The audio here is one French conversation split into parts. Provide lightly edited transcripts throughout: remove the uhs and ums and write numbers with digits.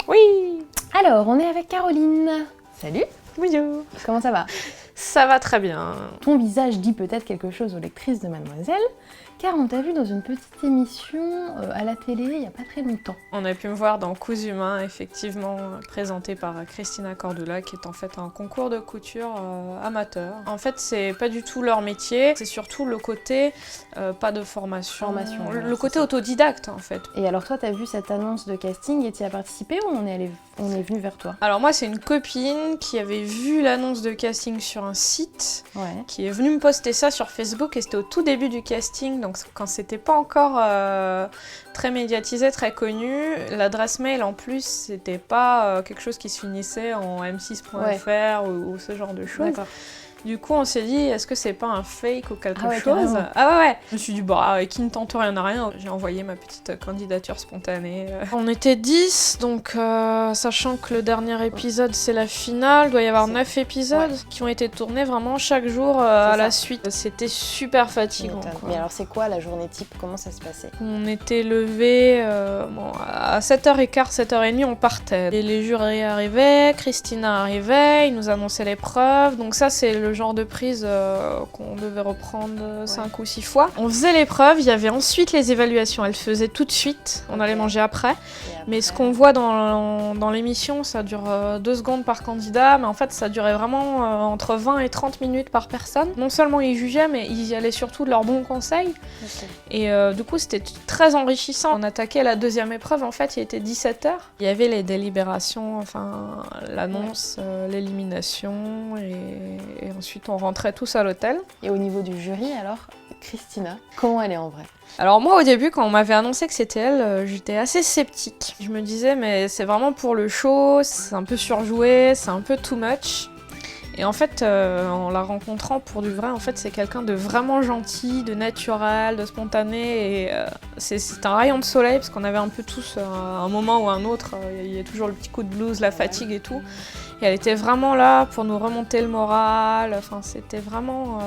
Oui. Alors, on est avec Caroline. Salut. Bonjour. Comment ça va? Ça va très bien. Ton visage dit peut-être quelque chose aux lectrices de Mademoiselle, car on t'a vu dans une petite émission à la télé il n'y a pas très longtemps. On a pu me voir dans Coups Humains, effectivement, présenté par Christina Cordula, qui est en fait un concours de couture amateur. En fait, c'est pas du tout leur métier, c'est surtout le côté pas de formation, le côté autodidacte en fait. Et alors toi, t'as vu cette annonce de casting et t'y as participé ou on est venu vers toi? Alors moi, c'est une copine qui avait vu l'annonce de casting sur un site, qui est venue me poster ça sur Facebook, et c'était au tout début du casting, donc quand c'était pas encore très médiatisé, très connu. L'adresse mail en plus, c'était pas quelque chose qui se finissait en m6.fr ou ce genre de choses. Du coup, on s'est dit, est-ce que c'est pas un fake ou quelque chose? Carrément. Ah ouais. Je me suis dit, bah, qui ne tente rien à rien. J'ai envoyé ma petite candidature spontanée. On était 10, donc sachant que le dernier épisode, c'est la finale, il doit y avoir 9 épisodes qui ont été tournés vraiment chaque jour à la suite. C'était super fatigant. Mais alors, c'est quoi la journée type? Comment ça se passait? On était levés à 7h15, 7h30, on partait. Et les jurys arrivaient, Christina arrivait, ils nous annonçaient l'épreuve. Donc ça, c'est le genre de prise qu'on devait reprendre 5 ou 6 fois. On faisait l'épreuve, il y avait ensuite les évaluations, elles faisaient tout de suite, on allait manger après. Mais ce qu'on voit dans l'émission, ça dure 2 secondes par candidat, mais en fait ça durait vraiment entre 20 et 30 minutes par personne. Non seulement ils jugeaient, mais ils y allaient surtout de leurs bons conseils. Et du coup c'était très enrichissant. On attaquait la deuxième épreuve, en fait il était 17h. Il y avait les délibérations, enfin l'annonce, l'élimination et ensuite on rentrait tous à l'hôtel. Et au niveau du jury alors, Christina, comment elle est en vrai? Alors moi au début quand on m'avait annoncé que c'était elle, j'étais assez sceptique. Je me disais mais c'est vraiment pour le show, c'est un peu surjoué, c'est un peu too much. Et en fait, en la rencontrant pour du vrai, en fait, c'est quelqu'un de vraiment gentil, de naturel, de spontané. Et c'est un rayon de soleil, parce qu'on avait un peu tous, à un moment ou un autre, il y a toujours le petit coup de blues, la fatigue et tout. Et elle était vraiment là pour nous remonter le moral. Enfin, c'était vraiment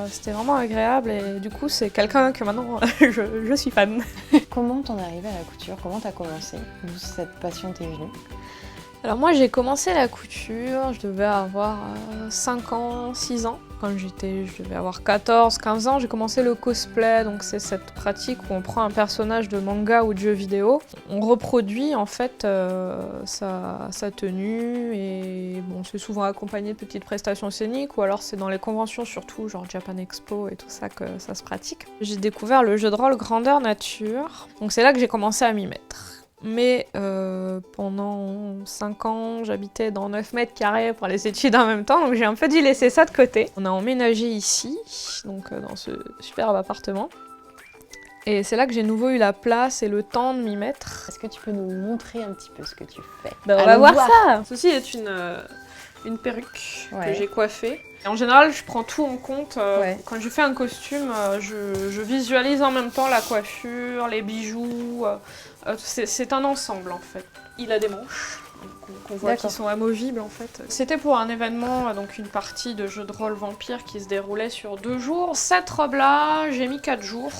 agréable. Et du coup, c'est quelqu'un que maintenant, je suis fan. Comment t'en es arrivée à la couture? Comment t'as commencé? D'où cette passion t'est venue? Alors moi j'ai commencé la couture, je devais avoir 5 ans, 6 ans. Quand je devais avoir 14, 15 ans, j'ai commencé le cosplay, donc c'est cette pratique où on prend un personnage de manga ou de jeu vidéo, on reproduit en fait sa tenue, et bon, c'est souvent accompagné de petites prestations scéniques, ou alors c'est dans les conventions surtout, genre Japan Expo et tout ça, que ça se pratique. J'ai découvert le jeu de rôle grandeur nature, donc c'est là que j'ai commencé à m'y mettre. Mais pendant 5 ans, j'habitais dans 9 mètres carrés pour les études en même temps, donc j'ai un peu dû laisser ça de côté. On a emménagé ici, donc dans ce superbe appartement. Et c'est là que j'ai nouveau eu la place et le temps de m'y mettre. Est-ce que tu peux nous montrer un petit peu ce que tu fais? On va voir ça. Ceci est une perruque que j'ai coiffée. Et en général, je prends tout en compte. Quand je fais un costume, je visualise en même temps la coiffure, les bijoux. C'est un ensemble en fait. Il a des manches qu'on voit qui sont amovibles en fait. C'était pour un événement, donc une partie de jeu de rôle vampire qui se déroulait sur 2 jours. Cette robe-là, j'ai mis 4 jours.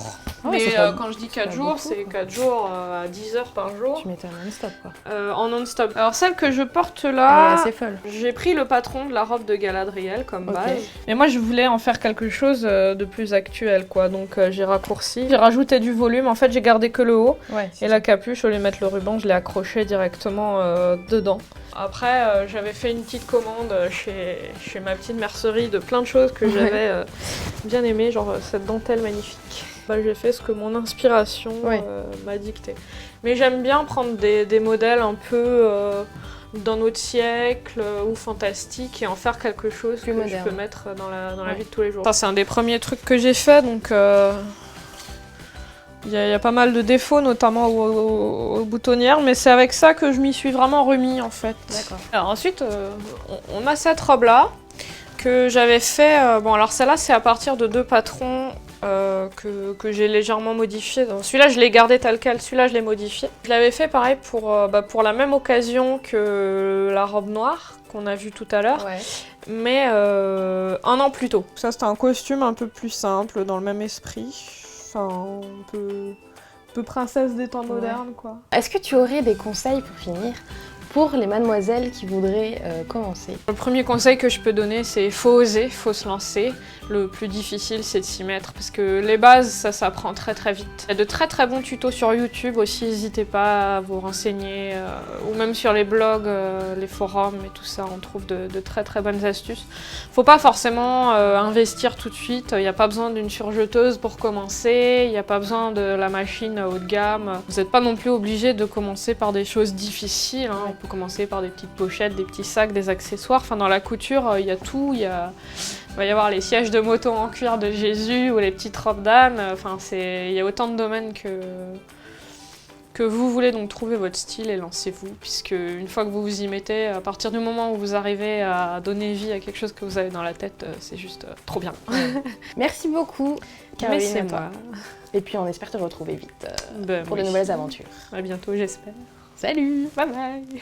Mais quand je dis 4 jours, c'est 4 jours à 10 heures par jour. Tu m'étais en non-stop quoi. En non-stop. Alors celle que je porte là, elle est assez folle. J'ai pris le patron de la robe de Galadriel comme base. Mais moi je voulais en faire quelque chose de plus actuel quoi, donc j'ai raccourci. J'ai rajouté du volume, en fait j'ai gardé que le haut. Et la capuche, au lieu de mettre le ruban, je l'ai accroché directement dedans. Après, j'avais fait une petite commande chez ma petite mercerie de plein de choses que j'avais bien aimées, genre cette dentelle magnifique. J'ai fait ce que mon inspiration m'a dicté. Mais j'aime bien prendre des modèles un peu d'un autre siècle ou fantastique et en faire quelque chose que je peux mettre dans la vie de tous les jours. Ça, c'est un des premiers trucs que j'ai fait, donc il y a pas mal de défauts, notamment aux boutonnières, mais c'est avec ça que je m'y suis vraiment remis en fait. Alors ensuite, on a cette robe-là que j'avais fait. Bon, alors celle-là, c'est à partir de 2 patrons que j'ai légèrement modifié. Celui-là, je l'ai gardé tel quel, celui-là, je l'ai modifié. Je l'avais fait pareil pour la même occasion que la robe noire qu'on a vue tout à l'heure, mais 1 an plus tôt. Ça, c'était un costume un peu plus simple, dans le même esprit. Enfin, un peu princesse des temps modernes, quoi. Est-ce que tu aurais des conseils pour finir pour les mademoiselles qui voudraient commencer? Le premier conseil que je peux donner, c'est faut oser, faut se lancer. Le plus difficile, c'est de s'y mettre parce que les bases, ça s'apprend très très vite. Il y a de très très bons tutos sur YouTube aussi, n'hésitez pas à vous renseigner ou même sur les blogs, les forums et tout ça, on trouve de très très bonnes astuces. Faut pas forcément investir tout de suite, il n'y a pas besoin d'une surjeteuse pour commencer, il n'y a pas besoin de la machine haut de gamme. Vous n'êtes pas non plus obligé de commencer par des choses difficiles, hein. On peut commencer par des petites pochettes, des petits sacs, des accessoires. Enfin, dans la couture, il y a tout. Il va y avoir les sièges de moto en cuir de Jésus ou les petites robes d'âne. Enfin, il y a autant de domaines que vous voulez, donc trouvez votre style et lancez-vous, puisque une fois que vous vous y mettez, à partir du moment où vous arrivez à donner vie à quelque chose que vous avez dans la tête, c'est juste trop bien. Merci beaucoup, Caroline. Mais c'est moi. Et puis on espère te retrouver vite pour moi de aussi. nouvelles aventures. À bientôt, j'espère. Salut! Bye bye.